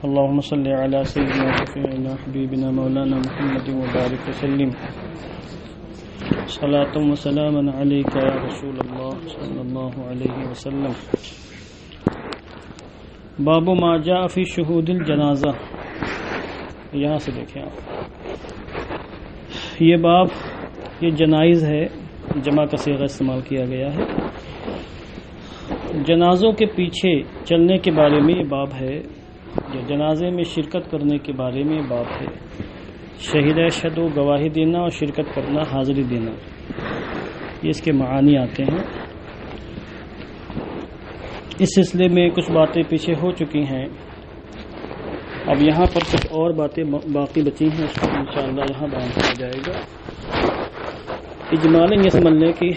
اللهم صل على سيدنا وشفيعنا حبيبنا مولانا محمد وبارك وسلم صلاة وسلاما عليك يا رسول الله صلی اللہ علیہ وسلم. باب ما جاء فی شہود الجنازہ. یہاں سے دیکھیں آپ، یہ باب، یہ جنائز ہے، جمع کا صیغہ استعمال کیا گیا ہے. جنازوں کے پیچھے چلنے کے بارے میں یہ باب ہے، یا جنازے میں شرکت کرنے کے بارے میں یہ باب ہے. شہید اشہد و گواہی دینا اور شرکت کرنا، حاضری دینا، یہ اس کے معانی آتے ہیں. اس سلسلے میں کچھ باتیں پیچھے ہو چکی ہیں، اب یہاں پر کچھ اور باتیں باقی بچی ہیں، اس کو انشاءاللہ یہاں بیان کیا جائے گا. اجمالاً یہ سمجھ لیں کہ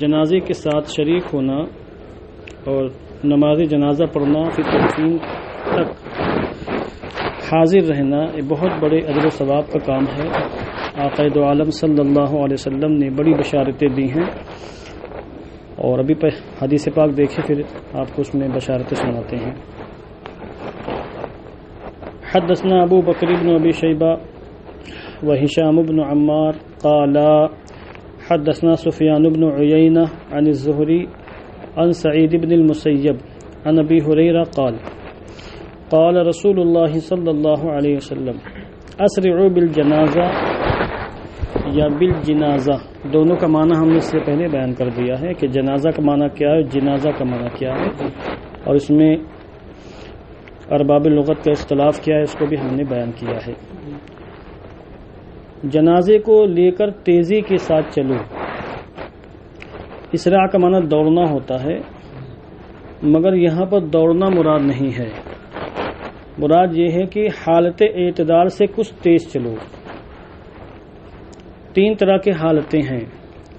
جنازے کے ساتھ شریک ہونا اور نماز جنازہ پڑھنا، پھر تدفین تک حاضر رہنا، یہ بہت بڑے اجر و ثواب کا کام ہے. آقا دو عالم صلی اللہ علیہ وسلم نے بڑی بشارتیں دی ہیں، اور ابھی حدیث پاک دیکھیں، پھر آپ کو اس میں بشارتیں سناتے ہیں. حدثنا ابو بکر بن ابی شیبہ وہشام بن عمار قال حدثنا سفیان بن عیینہ عن الزہری عن سعید بن المسیب عن ابی ہریرہ قال قال رسول اللہ صلی اللہ علیہ وسلم اسرعوا بالجنازہ یا بالجنازہ، دونوں کا معنی ہم نے اس سے پہلے بیان کر دیا ہے کہ جنازہ کا معنی کیا ہے، جنازہ کا معنی کیا ہے، اور اس میں ارباب لغت کا اختلاف کیا ہے، اس کو بھی ہم نے بیان کیا ہے. جنازے کو لے کر تیزی کے ساتھ چلو. اسراع کا معنی دوڑنا ہوتا ہے، مگر یہاں پر دوڑنا مراد نہیں ہے. مراد یہ ہے کہ حالت اعتدال سے کچھ تیز چلو. تین طرح کی حالتیں ہیں،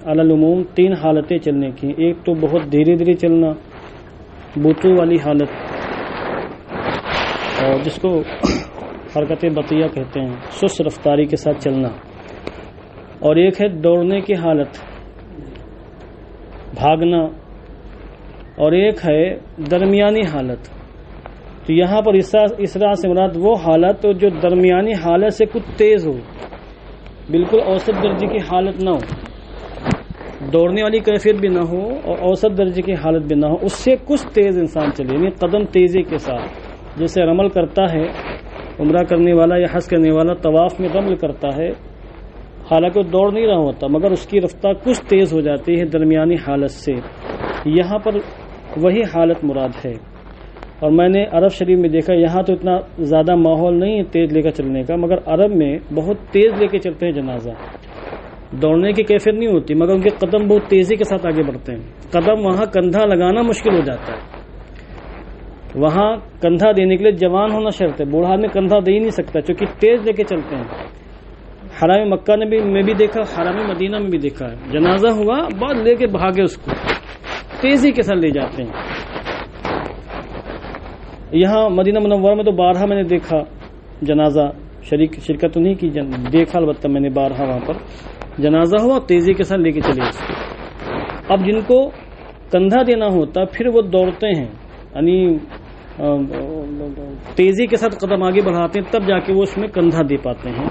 علی العموم تین حالتیں چلنے کی. ایک تو بہت دھیرے دھیرے چلنا، بطو والی حالت، اور جس کو حرکت بطیہ کہتے ہیں، سست رفتاری کے ساتھ چلنا. اور ایک ہے دوڑنے کی حالت، بھاگنا. اور ایک ہے درمیانی حالت. تو یہاں پر اسراع سے مراد وہ حالت جو درمیانی حالت سے کچھ تیز ہو، بالکل اوسط درجے کی حالت نہ ہو، دوڑنے والی کیفیت بھی نہ ہو اور اوسط درجے کی حالت بھی نہ ہو، اس سے کچھ تیز انسان چلے، یعنی قدم تیزی کے ساتھ. جیسے رمل کرتا ہے عمرہ کرنے والا یا حج کرنے والا، طواف میں رمل کرتا ہے، حالانکہ وہ دوڑ نہیں رہا ہوتا، مگر اس کی رفتار کچھ تیز ہو جاتی ہے درمیانی حالت سے. یہاں پر وہی حالت مراد ہے. اور میں نے عرب شریف میں دیکھا، یہاں تو اتنا زیادہ ماحول نہیں ہے تیز لے کر چلنے کا، مگر عرب میں بہت تیز لے کے چلتے ہیں جنازہ. دوڑنے کی کیفیت نہیں ہوتی، مگر ان کے قدم بہت تیزی کے ساتھ آگے بڑھتے ہیں. قدم وہاں کندھا لگانا مشکل ہو جاتا ہے، وہاں کندھا دینے کے لیے جوان ہونا شرط ہے. بوڑھا میں کندھا دے ہی نہیں سکتا، چونکہ تیز لے کے چلتے ہیں. حرام مکہ میں بھی دیکھا، حرام مدینہ میں بھی دیکھا ہے، جنازہ ہوا بعد لے کے بھاگے، اس کو تیزی کے ساتھ لے جاتے ہیں. یہاں مدینہ منورہ میں تو بارہا میں نے دیکھا جنازہ، شرکت تو نہیں کی، دیکھا البتہ میں نے بارہا وہاں پر جنازہ ہوا، تیزی کے ساتھ لے کے چلے اس کو. اب جن کو کندھا دینا ہوتا پھر وہ دوڑتے ہیں، یعنی تیزی کے ساتھ قدم آگے بڑھاتے ہیں، تب جا کے وہ اس میں کندھا دے پاتے ہیں.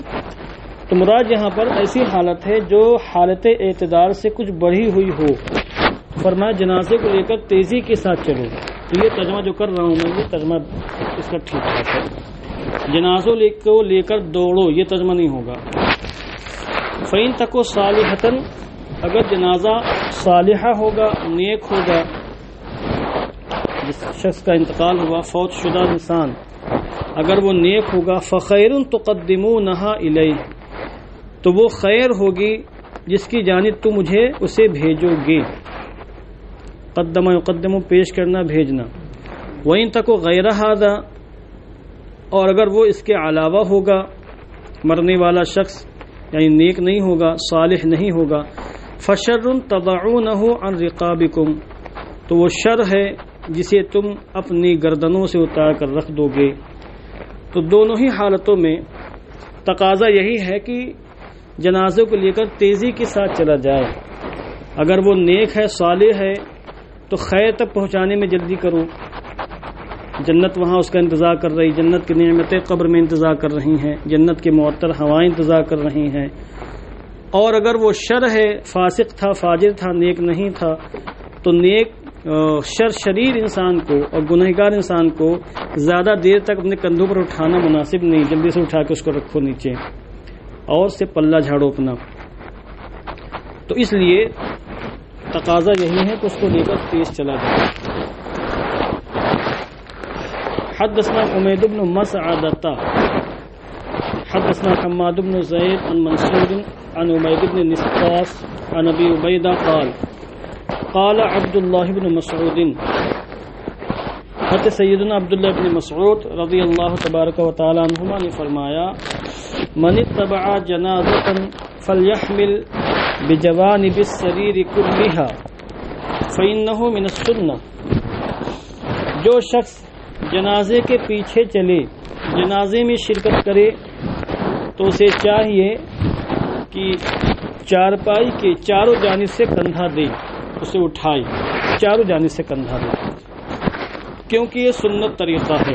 تو مراد یہاں پر ایسی حالت ہے جو حالت اعتدال سے کچھ بڑھی ہوئی ہو. فرمایا جنازے کو لے کر تیزی کے ساتھ چلو. تو یہ ترجمہ جو کر رہا ہوں میں، یہ ترجمہ اس کا ٹھیک ہے. جنازوں کو لے کر دوڑو، یہ ترجمہ نہیں ہوگا. فَإِن تَكُ صَالِحَةً، اگر جنازہ صالحہ ہوگا، نیک ہوگا، جس شخص کا انتقال ہوا، فوت شدہ انسان، اگر وہ نیک ہوگا، فَخَيْرٌ تُقَدِّمُونَهَا إِلَيْهِ، تو وہ خیر ہوگی جس کی جانب تم مجھے اسے بھیجو گے. قدم یقدم، پیش کرنا، بھیجنا. وَإِن تَكُ غَيْرَ هَذَا، اور اگر وہ اس کے علاوہ ہوگا، مرنے والا شخص یعنی نیک نہیں ہوگا، صالح نہیں ہوگا، فَشَرٌ تَضَعُونَهُ عَنْ رِقَابِكُمْ، تو وہ شر ہے جسے تم اپنی گردنوں سے اتار کر رکھ دو گے. تو دونوں ہی حالتوں میں تقاضا یہی ہے کہ جنازوں کو لے کر تیزی کے ساتھ چلا جائے. اگر وہ نیک ہے، صالح ہے، تو خیر تک پہنچانے میں جلدی کرو. جنت وہاں اس کا انتظار کر رہی، جنت کی نعمتیں قبر میں انتظار کر رہی ہیں، جنت کی معطر ہوائیں انتظار کر رہی ہیں. اور اگر وہ شر ہے، فاسق تھا، فاجر تھا، نیک نہیں تھا، تو نیک شریر انسان کو اور گنہگار انسان کو زیادہ دیر تک اپنے کندھوں پر اٹھانا مناسب نہیں. جلدی سے اٹھا کے اس کو رکھو نیچے اور سے پلہ جھاڑو اپنا. تو اس لیے تقاضا یہی ہے کہ اس کو لے کر تیز چلا جائے. حدثنا حمید بن مسعدۃ حدثنا حماد بن زید عن منصور عن عبید بن نسقاس عن ابی عبیدہ قال عبد اللہ بن مسعود، حضرت سیدنا عبداللہ بن مسعود رضی اللہ تبارک و تعالی عنہما نے فرمایا، من اتبع جنازۃ فلیحمل بجوانب السریر کلھا فإنہ من السنہ. جو شخص جنازے کے پیچھے چلے، جنازے میں شرکت کرے، تو اسے چاہیے کہ چارپائی کے چاروں جانب سے کندھا دے، اسے اٹھائے چاروں جانب سے کندھا دے، کیونکہ یہ سنت طریقہ ہے.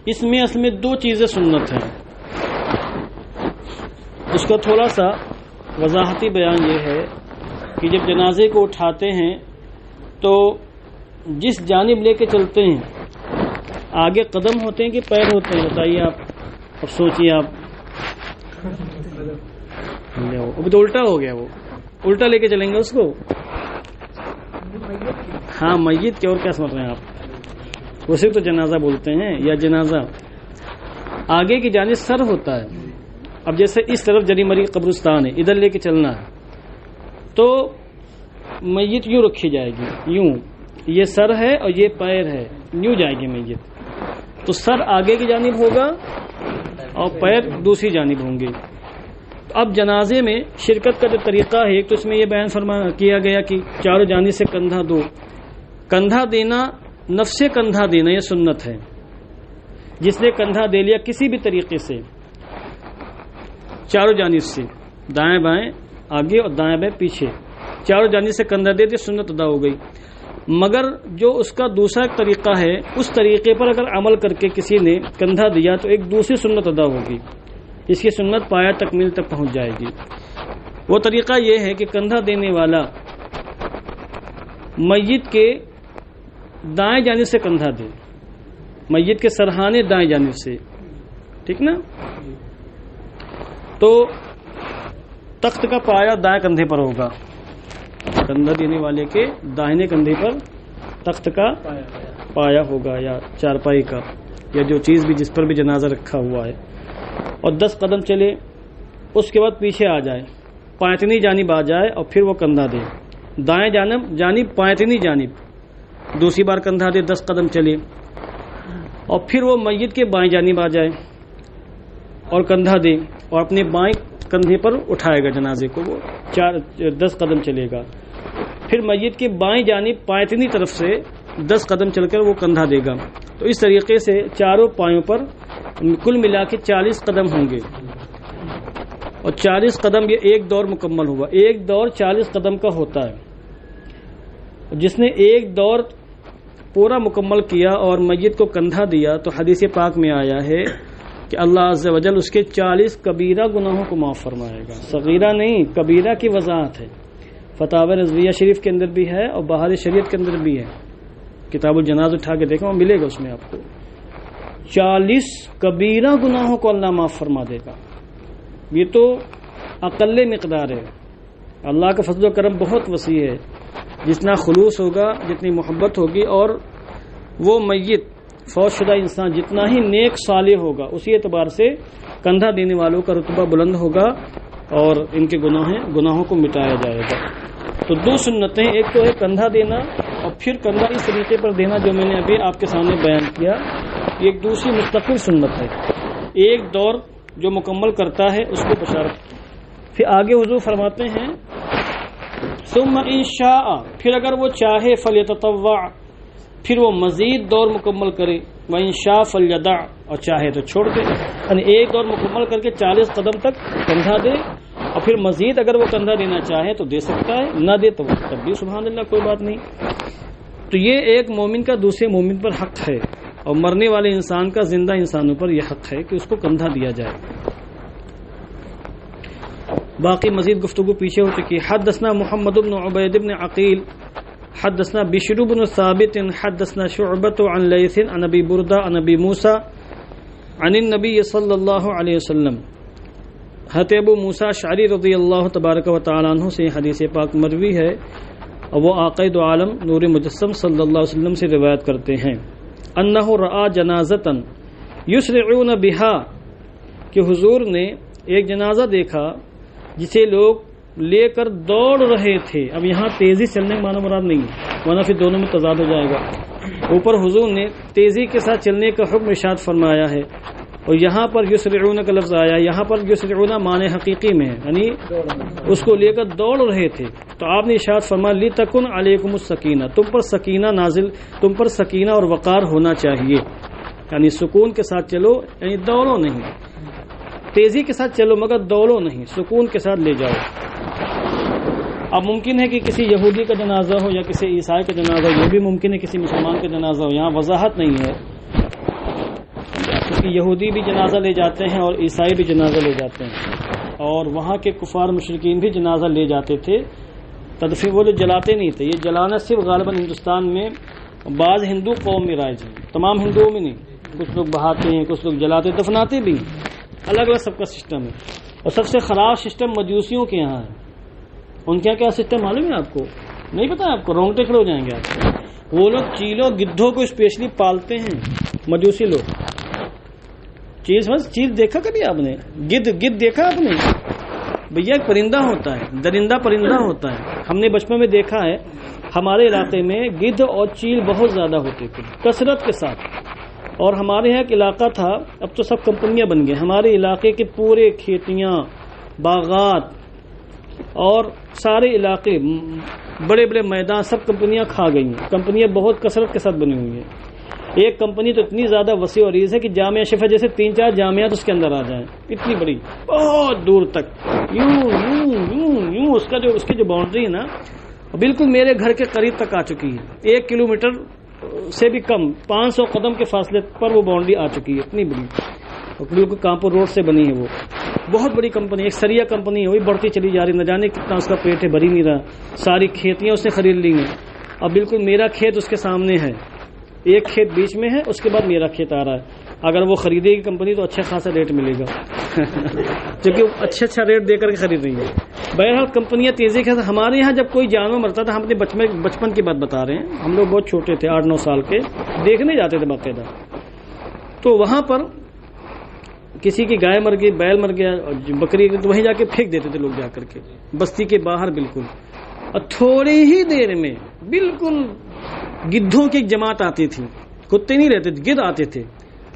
اس میں اصل میں دو چیزیں سنت ہیں. اس کا تھوڑا سا وضاحتی بیان یہ ہے کہ جب جنازے کو اٹھاتے ہیں تو جس جانب لے کے چلتے ہیں، آگے قدم ہوتے ہیں کہ پیر ہوتے ہیں؟ بتائیے آپ، اب سوچیے آپ. اب تو الٹا ہو گیا، وہ الٹا لے کے چلیں گے اس کو. ہاں میت کے، اور کیا سمجھ رہے ہیں آپ؟ وہ صرف تو جنازہ بولتے ہیں، یا جنازہ آگے کی جانب سر ہوتا ہے. اب جیسے اس طرف جری مری قبرستان ہے، ادھر لے کے چلنا ہے، تو میت یوں رکھی جائے گی، یوں، یہ سر ہے اور یہ پیر ہے، یوں جائے گی میت. تو سر آگے کی جانب ہوگا اور پیر دوسری جانب ہوں گے. اب جنازے میں شرکت کا جو طریقہ ہے، ایک تو اس میں یہ بیان کیا گیا کہ چاروں جانب سے کندھا دو. کندھا دینا، نفس کندھا دینا، یہ سنت ہے. جس نے کندھا دے لیا کسی بھی طریقے سے، چاروں جانب سے، دائیں بائیں آگے اور دائیں بائیں پیچھے، چاروں جانب سے کندھا دے دیا، سنت ادا ہو گئی. مگر جو اس کا دوسرا طریقہ ہے، اس طریقے پر اگر عمل کر کے کسی نے کندھا دیا تو ایک دوسری سنت ادا ہوگی، اس کی سنت پایا تکمیل تک پہنچ جائے گی. وہ طریقہ یہ ہے کہ کندھا دینے والا میت کے دائیں جانب سے کندھا دے، میت کے سرہانے دائیں جانب سے، ٹھیک نا؟ تو تخت کا پایا دائیں کندھے پر ہوگا، کندھا دینے والے کے داہنے کندھے پر تخت کا پایا ہوگا، یا چارپائی کا، یا جو چیز بھی جس پر بھی جنازہ رکھا ہوا ہے. اور 10 قدم چلے، اس کے بعد پیچھے آ جائے، پایتنی جانب آ جائے اور پھر وہ کندھا دے، دائیں جانب پایتنی جانب دوسری بار کندھا دے، 10 قدم چلے، اور پھر وہ میت کے بائیں جانب آ جائے اور کندھا دے، اور اپنے بائیں کندھے پر اٹھائے گا جنازے کو، وہ 10 قدم چلے گا. پھر میت کے بائیں جانب پایتنی طرف سے 10 قدم چل کر وہ کندھا دے گا. تو اس طریقے سے چاروں پایوں پر کل ملا کے 40 قدم ہوں گے، اور 40 قدم یہ ایک دور مکمل ہوا. ایک دور 40 قدم کا ہوتا ہے. جس نے ایک دور پورا مکمل کیا اور میت کو کندھا دیا، تو حدیث پاک میں آیا ہے کہ اللہ عز و جل اس کے 40 کبیرہ گناہوں کو معاف فرمائے گا. صغیرہ نہیں، کبیرہ کی وضاحت ہے. فتاوی رضویہ شریف کے اندر بھی ہے اور بہار شریعت کے اندر بھی ہے. کتاب الجناز اٹھا کے دیکھو، ملے گا اس میں آپ کو. 40 کبیرہ گناہوں کو اللہ معاف فرما دے گا. یہ تو اقل مقدار ہے. اللہ کا فضل و کرم بہت وسیع ہے. جتنا خلوص ہوگا، جتنی محبت ہوگی، اور وہ میت فوت شدہ انسان جتنا ہی نیک صالح ہوگا، اسی اعتبار سے کندھا دینے والوں کا رتبہ بلند ہوگا اور ان کے گناہوں کو مٹایا جائے گا. تو 2 سنتیں، ایک تو ہے کندھا دینا، اور پھر کندھا اس طریقے پر دینا جو میں نے ابھی آپ کے سامنے بیان کیا. ایک دوسری مستقل سنت ہے. ایک دور جو مکمل کرتا ہے اس کو بشارت. پھر آگے حضور فرماتے ہیں ثم ان شاء، پھر اگر وہ چاہے فلیتطوع، پھر وہ مزید دور مکمل کرے. وان شاء فلیدع، اور چاہے تو چھوڑ دے. یعنی ایک دور مکمل کر کے 40 قدم تک کندھا دے، اور پھر مزید اگر وہ کندھا دینا چاہے تو دے سکتا ہے، نہ دے تو تب بھی سبحان اللہ، کوئی بات نہیں. تو یہ ایک مومن کا دوسرے مومن پر حق ہے، اور مرنے والے انسان کا زندہ انسانوں پر یہ حق ہے کہ اس کو کندھا دیا جائے۔ باقی مزید گفتگو پیچھے ہو چکی۔ حدثنا محمد بن عبید بن عقیل حدثنا بشر بن ثابت حدثنا شعبۃ عن لیث عن ابی بردہ عن ابی موسیٰ عن النبی صلی اللہ علیہ وسلم۔ حضرت ابو موسیٰ اشعری رضی اللہ تبارک و تعالی عنہ سے حدیث پاک مروی ہے، اور وہ آقا دو عالم نور مجسم صلی اللہ علیہ وسلم سے روایت کرتے ہیں، انہ رآ جنازۃ یسرعون بہا، کہ حضور نے ایک جنازہ دیکھا جسے لوگ لے کر دوڑ رہے تھے۔ اب یہاں تیزی چلنے کا معنی مراد نہیں ہے، ورنہ پھر دونوں میں تضاد ہو جائے گا۔ اوپر حضور نے تیزی کے ساتھ چلنے کا حکم ارشاد فرمایا ہے، اور یہاں پر یسرعون کا لفظ آیا، یہاں پر یسرعون معنی حقیقی میں ہے، یعنی اس کو لے کر دوڑ رہے تھے۔ تو آپ نے ارشاد فرمایا لِتَكُنْ عَلَيْكُمُ السَّكِینَةُ، تم پر سکینہ اور وقار ہونا چاہیے، یعنی سکون کے ساتھ چلو، یعنی دوڑو نہیں، تیزی کے ساتھ چلو مگر دوڑو نہیں، سکون کے ساتھ لے جاؤ۔ اب ممکن ہے کہ کسی یہودی کا جنازہ ہو یا کسی عیسائی کا جنازہ ہو، یہ بھی ممکن ہے کسی مسلمان کا جنازہ ہو، یہاں وضاحت نہیں ہے، کیونکہ یہودی بھی جنازہ لے جاتے ہیں اور عیسائی بھی جنازہ لے جاتے ہیں، اور وہاں کے کفار مشرکین بھی جنازہ لے جاتے تھے، تدفین وہ لوگ جلاتے نہیں تھے۔ یہ جلانا صرف غالباً ہندوستان میں بعض ہندو قوم میں رائج ہے، تمام ہندوؤں میں نہیں، کچھ لوگ بہاتے ہیں، کچھ لوگ جلاتے دفناتے بھی، الگ الگ سب کا سسٹم ہے۔ اور سب سے خراب سسٹم مجوسیوں کے یہاں ہے۔ ان کے یہاں کیا سسٹم معلوم ہے آپ کو؟ نہیں پتا آپ کو؟ رونگٹے کھڑے ہو جائیں گے آپ۔ وہ لوگ چیلوں گدھوں کو اسپیشلی پالتے ہیں، مجوسی لوگ۔ چیل دیکھا کبھی آپ نے؟ گدھ دیکھا آپ نے؟ بھیا ایک پرندہ ہوتا ہے، درندہ پرندہ ہوتا ہے، ہم نے بچپن میں دیکھا ہے، ہمارے علاقے میں گدھ اور چیل بہت زیادہ ہوتے تھے کثرت کے ساتھ۔ اور ہمارے یہاں ایک علاقہ تھا، اب تو سب کمپنیاں بن گئے، ہمارے علاقے کے پورے کھیتیاں، باغات اور سارے علاقے، بڑے بڑے میدان سب کمپنیاں کھا گئی ہیں۔ کمپنیاں بہت کثرت کے ساتھ بنی ہوئی ہیں۔ ایک کمپنی تو اتنی زیادہ وسیع و عریض ہے کہ جامعہ شفا جیسے 3-4 جامعات اس کے اندر آ جائیں، اتنی بڑی، بہت دور تک، یوں یوں یوں یوں اس کی جو باؤنڈری ہے نا، بالکل میرے گھر کے قریب تک آ چکی ہے، 1 کلومیٹر سے بھی کم، 500 قدم کے فاصلے پر وہ باؤنڈری آ چکی ہے، اتنی بڑی، بالکل کانپور روڈ سے بنی ہے وہ، بہت بڑی کمپنی، ایک سریا کمپنی ہے، وہی بڑھتی چلی جا رہی، نہ جانے کتنا اس کا پیٹ ہے، بھر ہی نہیں رہا، ساری کھیتیاں اس نے خرید لی ہیں۔ اب بالکل میرا کھیت اس کے سامنے ہے، ایک کھیت بیچ میں ہے، اس کے بعد میرا کھیت آ رہا ہے۔ اگر وہ خریدے گی کمپنی تو اچھا خاصا ریٹ ملے گا کیونکہ اچھا ریٹ دے کر کے خرید رہی ہے۔ بہرحال کمپنیاں تیزی کے ساتھ، ہمارے یہاں جب کوئی جانور مرتا تھا، ہم اپنے بچپن کی بات بتا رہے ہیں، ہم لوگ بہت چھوٹے تھے، 8-9 سال کے، دیکھنے جاتے تھے باقاعدہ، تو وہاں پر کسی کی گائے مر گئی، بیل مر گیا، بکری، تو وہیں جا کے پھینک دیتے تھے لوگ، جا کر کے بستی کے باہر بالکل، اور تھوڑی ہی دیر میں بالکل گدھوں کی ایک جماعت آتی تھی، کتے نہیں رہتے تھے، گدھ آتے تھے،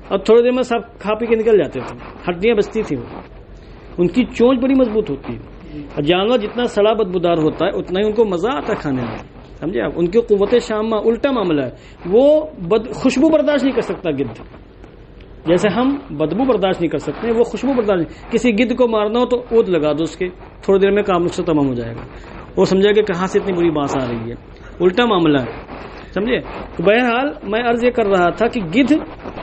اور تھوڑی دیر میں سب کھا پی کے نکل جاتے تھے، ہڈیاں بچتی تھی، ان کی چونچ بڑی مضبوط ہوتی ہے، اور جانور جتنا سڑا بدبودار ہوتا ہے اتنا ہی ان کو مزہ آتا ہے کھانے میں، سمجھے آپ؟ ان کی قوت شامہ الٹا معاملہ ہے، وہ خوشبو برداشت نہیں کر سکتا گدھ، جیسے ہم بدبو برداشت نہیں کر سکتے، وہ خوشبو برداشت نہیں۔ کسی گدھ کو مارنا ہو تو اود لگا دو اس کے، تھوڑی دیر میں کام اس سے تمام ہو جائے گا، وہ سمجھے کہ کہاں سے اتنی بری بانس آ رہی ہے، الٹا معاملہ ہے، سمجھے؟ تو بہرحال میں عرض یہ کر رہا تھا کہ گدھ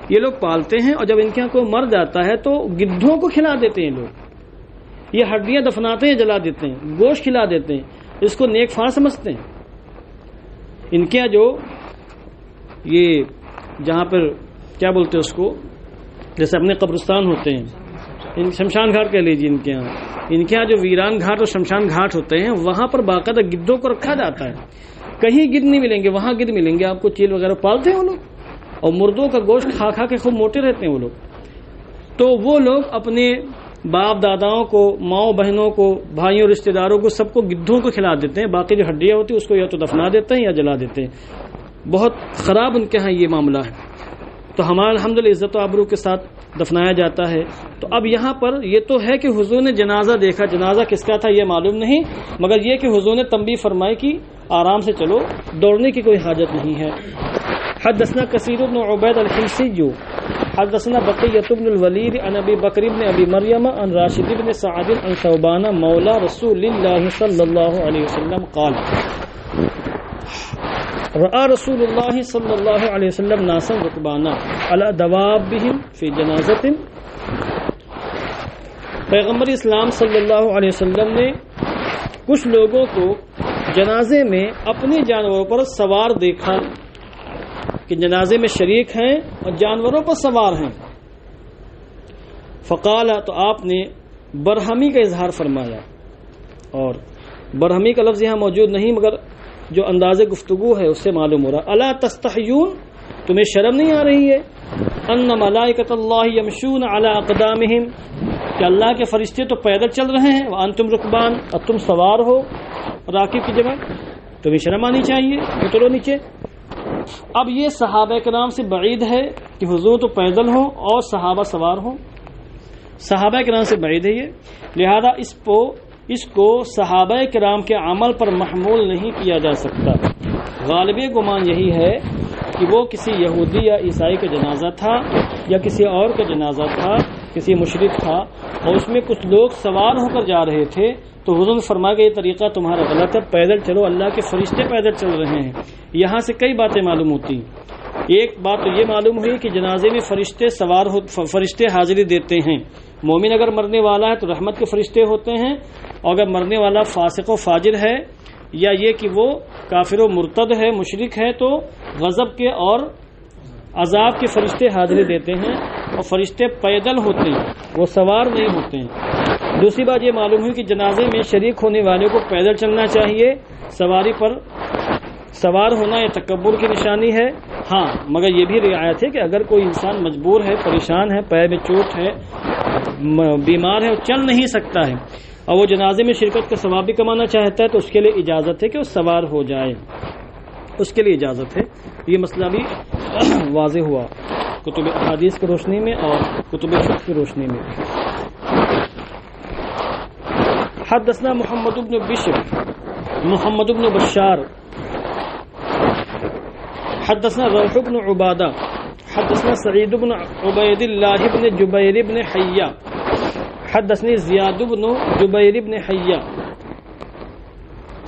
یہ لوگ پالتے ہیں، اور جب ان کے یہاں کوئی مر جاتا ہے تو گدھوں کو کھلا دیتے ہیں لوگ، یہ ہڈیاں دفناتے ہیں، جلا دیتے ہیں، گوشت کھلا دیتے ہیں، اس کو نیک فار سمجھتے ہیں۔ ان کے یہاں جو یہ جہاں پر کیا بولتے ہیں اس کو، جیسے اپنے قبرستان ہوتے ہیں، شمشان گھاٹ کہہ لیجیے، ان کے یہاں جو ویران گھاٹ اور شمشان گھاٹ ہوتے ہیں، وہاں پر باقاعدہ گدھوں کو رکھا جاتا ہے، کہیں گدھ نہیں ملیں گے، وہاں گدھ ملیں گے آپ کو، چیل وغیرہ پالتے ہیں وہ لوگ، اور مردوں کا گوشت کھا کھا کے خوب موٹے رہتے ہیں وہ لوگ، تو وہ لوگ اپنے باپ داداؤں کو، ماؤں بہنوں کو، بھائیوں رشتہ داروں کو، سب کو گدھوں کو کھلا دیتے ہیں، باقی جو ہڈیاں ہوتی ہیں اس کو یا تو دفنا دیتے ہیں یا جلا دیتے ہیں، بہت خراب ان کے ہاں یہ معاملہ ہے۔ تو ہمارا الحمدللہ عزت و آبرو کے ساتھ دفنایا جاتا ہے۔ تو اب یہاں پر یہ تو ہے کہ حضور نے جنازہ دیکھا، جنازہ کس کا تھا یہ معلوم نہیں، مگر یہ کہ حضور نے تنبیہ فرمائی کہ آرام سے چلو، دوڑنے کی کوئی حاجت نہیں ہے۔ حدثنا کثیر بن عبید الحمصی حدثنا بقیۃ بن الولید عن ابی بکر بن ابی مریم عن راشد بن سعد عن ثوبان مولا رسول اللہ صلی اللہ علیہ وسلم قال، رأى رسول اللہ صلی اللہ علیہ وسلم ناسا رکبانا علی دوابہم فی جنازۃ، پیغمبر اسلام صلی اللہ علیہ وسلم نے کچھ لوگوں کو جنازے میں اپنے جانوروں پر سوار دیکھا کہ جنازے میں شریک ہیں اور جانوروں پر سوار ہیں. فقال، تو آپ نے برہمی کا اظہار فرمایا، اور برہمی کا لفظ یہاں موجود نہیں مگر جو انداز گفتگو ہے اس سے معلوم ہو رہا. الا تستحیون، تمہیں شرم نہیں آ رہی ہے؟ ان ملائکۃ اللہ یمشون علی اقدامہم، کہ اللہ کے فرشتے تو پیدل چل رہے ہیں، وانتم رکبان، اور تم سوار ہو راکب کی جگہ، تمہیں شرم آنی چاہیے، اترو نیچے. اب یہ صحابہ کرام سے بعید ہے کہ حضور تو پیدل ہوں اور صحابہ سوار ہوں، صحابہ کرام سے بعید ہے یہ، لہذا اس کو صحابہ کرام کے عمل پر محمول نہیں کیا جا سکتا. غالب گمان یہی ہے کہ وہ کسی یہودی یا عیسائی کا جنازہ تھا یا کسی اور کا جنازہ تھا، کسی مشرک تھا، اور اس میں کچھ لوگ سوار ہو کر جا رہے تھے، تو حضور نے فرمایا کہ یہ طریقہ تمہارا غلط ہے، پیدل چلو، اللہ کے فرشتے پیدل چل رہے ہیں. یہاں سے کئی باتیں معلوم ہوتی ہیں. ایک بات تو یہ معلوم ہوئی کہ جنازے میں فرشتے حاضری دیتے ہیں. مومن اگر مرنے والا ہے تو رحمت کے فرشتے ہوتے ہیں، اور اگر مرنے والا فاسق و فاجر ہے یا یہ کہ وہ کافر و مرتد ہے، مشرک ہے، تو غضب کے اور عذاب کے فرشتے حاضری دیتے ہیں، اور فرشتے پیدل ہوتے ہیں، وہ سوار نہیں ہوتے ہیں. دوسری بات یہ معلوم ہوئی کہ جنازے میں شریک ہونے والے کو پیدل چلنا چاہیے، سواری پر سوار ہونا یہ تکبر کی نشانی ہے. ہاں مگر یہ بھی رعایت ہے کہ اگر کوئی انسان مجبور ہے، پریشان ہے، پیر میں چوٹ ہے، بیمار ہے، چل نہیں سکتا ہے، اور وہ جنازے میں شرکت کا ثواب بھی کمانا چاہتا ہے، تو اس کے لیے اجازت ہے کہ وہ سوار ہو جائے، اس کے لیے اجازت ہے. یہ مسئلہ بھی واضح ہوا کتب احادیث کی روشنی میں اور کتب فقہ کی روشنی میں. حدثنا محمد بن بشر محمد بن بشار حدثنا روح بن عبادہ حدثنا سعید بن عبید اللہ بن جبیر بن حیہ حدثني زیاد بن جبیر بن حیہ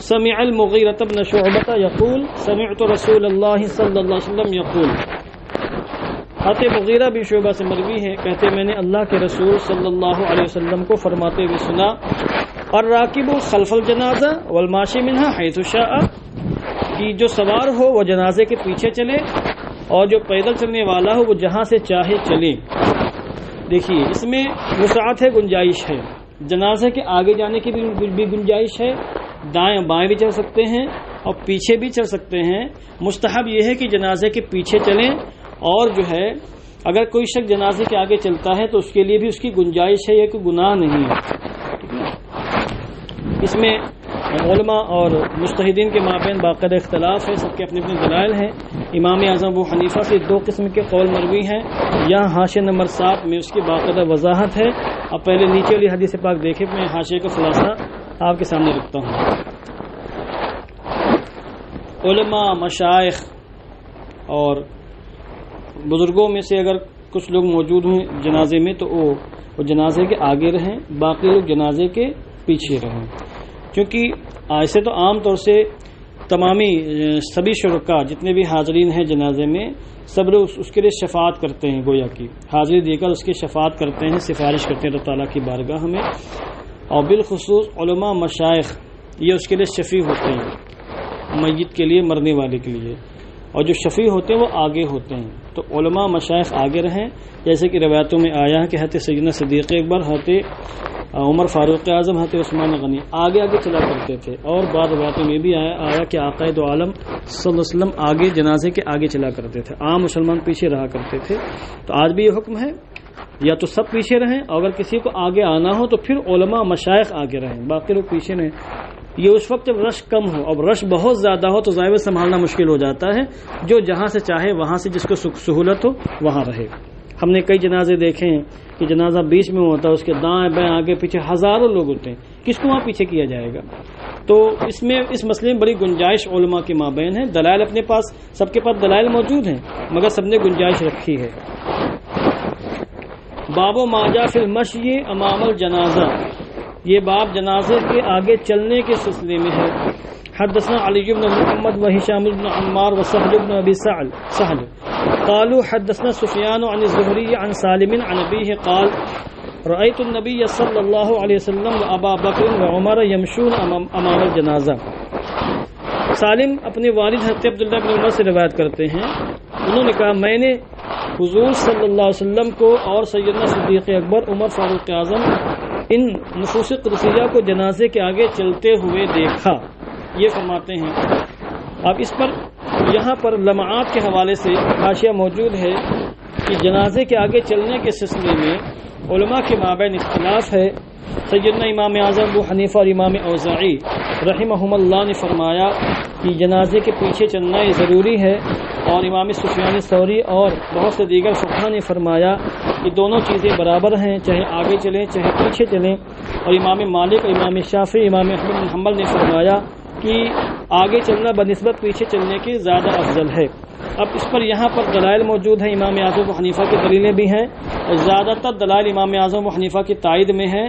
سمع المغیرۃ بن شعبہ یقول سمعت رسول اللہ صلی اللہ علیہ وسلم یقول. حضرت مغیرہ بن شعبہ سے مروی ہے، کہتے میں نے اللہ کے رسول صلی اللہ علیہ وسلم کو فرماتے ہوئے سنا، الراکب خلف الجنازہ والماشی منہا حیث شاء، کہ جو سوار ہو وہ جنازے کے پیچھے چلے اور جو پیدل چلنے والا ہو وہ جہاں سے چاہے چلے. دیکھیے اس میں وسعت ہے، گنجائش ہے، جنازے کے آگے جانے کی بھی گنجائش ہے، دائیں بائیں بھی چل سکتے ہیں اور پیچھے بھی چل سکتے ہیں. مستحب یہ ہے کہ جنازے کے پیچھے چلیں، اور جو ہے اگر کوئی شخص جنازے کے آگے چلتا ہے تو اس کے لیے بھی اس کی گنجائش ہے، یہ کوئی گناہ نہیں ہے. اس میں علماء اور مجتہدین کے مابین باقاعدہ اختلاف ہے، سب کے اپنے اپنے دلائل ہیں. امام اعظم ابو حنیفہ سے دو قسم کے قول مروی ہیں، یہاں حاشیہ نمبر 7 میں اس کی باقاعدہ وضاحت ہے. اب پہلے نیچے والی حدیث پاک دیکھیں، میں حاشیے کا خلاصہ آپ کے سامنے رکھتا ہوں. علماء، مشائخ اور بزرگوں میں سے اگر کچھ لوگ موجود ہیں جنازے میں تو وہ جنازے کے آگے رہیں، باقی لوگ جنازے کے پیچھے رہیں، کیونکہ ایسے تو عام طور سے سبھی شرکا جتنے بھی حاضرین ہیں جنازے میں سب لوگ اس کے لیے شفاعت کرتے ہیں، گویا کی حاضری دے کر اس کی شفاعت کرتے ہیں، سفارش کرتے ہیں اللہ تعالیٰ کی بارگاہ میں. اور بالخصوص علماء، مشائخ یہ اس کے لیے شفیع ہوتے ہیں، میت کے لیے، مرنے والے کے لیے، اور جو شفیع ہوتے ہیں وہ آگے ہوتے ہیں. تو علماء، مشائخ آگے رہیں، جیسے کہ روایتوں میں آیا ہے کہ حضرت سیدنا صدیق اکبر، حضرت عمر فاروق اعظم، حضرت عثمان غنی آگے چلا کرتے تھے. اور بعض روایتوں میں بھی آیا کہ آقا دو عالم صلی اللہ علیہ وسلم آگے، جنازے کے آگے چلا کرتے تھے، عام مسلمان پیچھے رہا کرتے تھے. تو آج بھی یہ حکم ہے، یا تو سب پیچھے رہیں، اور اگر کسی کو آگے آنا ہو تو پھر علماء، مشائخ آگے رہیں، باقی لوگ پیچھے رہیں. یہ اس وقت جب رش کم ہو، اب رش بہت زیادہ ہو تو ظاہر سنبھالنا مشکل ہو جاتا ہے. جو جہاں سے چاہے وہاں سے جس کو سہولت ہو وہاں رہے. ہم نے کئی جنازے دیکھے ہیں کہ جنازہ بیچ میں ہوتا ہے، اس کے دائیں بائیں آگے پیچھے ہزاروں لوگ ہوتے ہیں، کس کو وہاں پیچھے کیا جائے گا؟ تو اس مسئلے میں بڑی گنجائش علماء کے مابین ہے. دلائل اپنے پاس، سب کے پاس دلائل موجود ہیں، مگر سب نے گنجائش رکھی ہے. باب ما جاء فی المشی امام الجنازہ، یہ باب جنازے کے آگے چلنے کے سلسلے میں ہے. حدثنا علی بن محمد وهشام بن عمار وسهل بن ابي سهل قالوا حدثنا سفيان عن الزهري عن سالم عن ابيه قال رأيت النبي صلی اللہ علیہ وسلم وابا بکر وعمر يمشون امام الجنازہ. سالم اپنے والد حضرت عبداللہ بن عمر سے روایت کرتے ہیں، انہوں نے کہا میں نے حضور صلی اللہ علیہ وسلم کو اور سیدنا صدیق اکبر، عمر فاروق اعظم ان نفوس قدسیہ کو جنازے کے آگے چلتے ہوئے دیکھا. یہ فرماتے ہیں. اب اس پر یہاں پر لمعات کے حوالے سے حاشیہ موجود ہے کہ جنازے کے آگے چلنے کے سلسلے میں علماء کے مابین اختلاف ہے. سیدنا امام اعظم ابو حنیفہ اور امام اوزاعی رحمہم اللہ نے فرمایا کہ جنازے کے پیچھے چلنا یہ ضروری ہے، اور امام سفیان ثوری اور بہت سے دیگر فقہاء نے فرمایا کہ دونوں چیزیں برابر ہیں، چاہے آگے چلیں چاہے پیچھے چلیں. اور امام مالک، امام شافعی، امام احمد بن حنبل نے فرمایا کہ آگے چلنا بنسبت پیچھے چلنے کے زیادہ افضل ہے. اب اس پر یہاں پر دلائل موجود ہیں. امام اعظم ابو حنیفہ کی دلیلیں بھی ہیں، اور زیادہ تر دلائل امام اعظم ابو حنیفہ کی تائید میں ہیں.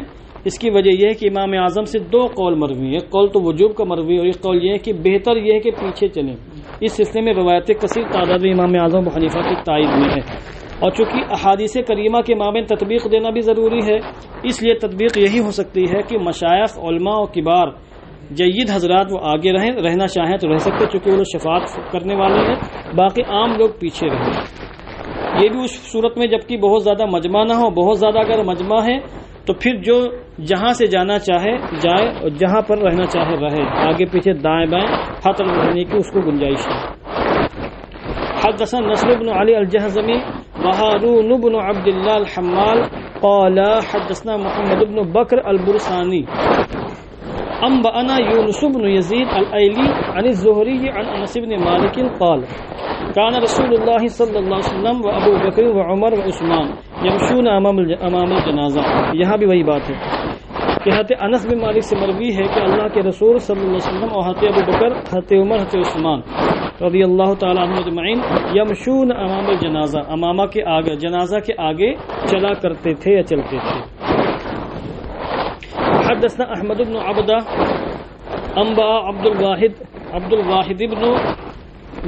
اس کی وجہ یہ ہے کہ امام اعظم سے دو قول مروی ہے، ایک قول تو وجوب کا مروی اور ایک قول یہ ہے کہ بہتر یہ ہے کہ پیچھے چلیں. اس سلسلے میں روایت کثیر تعداد میں امام اعظم ابو حنیفہ کی تائید میں ہے. اور چونکہ احادیث کریمہ کے مابین تطبیق دینا بھی ضروری ہے، اس لیے تطبیق یہی ہو سکتی ہے کہ مشائخ، علماء و کبار جید حضرات وہ آگے رہنا چاہیں تو رہ سکتے، چونکہ وہ لوگ شفاعت کرنے والے ہیں، باقی عام لوگ پیچھے رہیں. یہ بھی اس صورت میں جبکہ بہت زیادہ مجمع نہ ہو. بہت زیادہ اگر مجمع ہے تو پھر جو جہاں سے جانا چاہے جائے اور جہاں پر رہنا چاہے رہے، آگے پیچھے دائیں بائیں ہاتھ رہنے کی اس کو گنجائش ہے. حدثنا نصر بن علی الجہضمی وہارون بن عبد اللہ الحمال قال حدثنا محمد بن بکر البرسانی انبأنا یونس بن یزید الایلی عن الزہری عن انس بن مالک قال كان رسول اللہ صلی اللہ علیہ وسلم و ابو بکر و عمر و عثمان یمشون امام الجنازہ. یہاں بھی وہی بات ہے کہ حضرت انس بن مالک سے مروی ہے کہ اللہ کے رسول صلی اللہ علیہ وسلم اور حضرت ابو بکر، حضرت عمر، حضرت عثمان رضی اللہ تعالی عنہ اجمعین یمشون امام الجنازہ، امامہ کے آگے، جنازہ کے آگے چلا کرتے تھے یا چلتے تھے. حدثنا احمد بن عبدہ انبأ عبد الواحد بن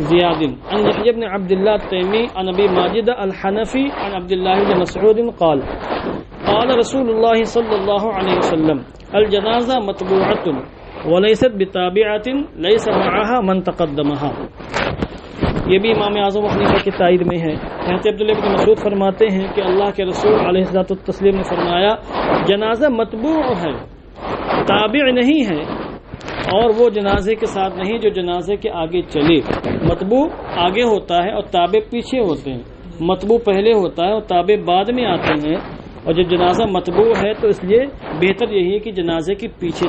زیاد عن یحیی بن عبد اللہ التیمی عن ابی ماجد الحنفی عن عبد اللہ بن مسعود قال قال رسول اللہ صلی اللہ علیہ وسلم الجنازہ متبوعۃ ولیست بتابعۃ لیس معها من تقدمها. یہ بھی امام اعظم ابو حنیفہ کی تائید میں ہے. حضرت عبداللہ بن مسعود فرماتے ہیں کہ اللہ کے رسول علیہ الصلوۃ والتسلیم نے فرمایا جنازہ متبوع ہے، تابع نہیں ہے، اور وہ جنازے کے ساتھ نہیں جو جنازے کے آگے چلے. متبوع آگے ہوتا ہے اور تابع پیچھے ہوتے ہیں. متبوع پہلے ہوتا ہے اور تابع بعد میں آتے ہیں. اور جب جنازہ متبوع ہے تو اس لیے بہتر یہی ہے کہ جنازے کے پیچھے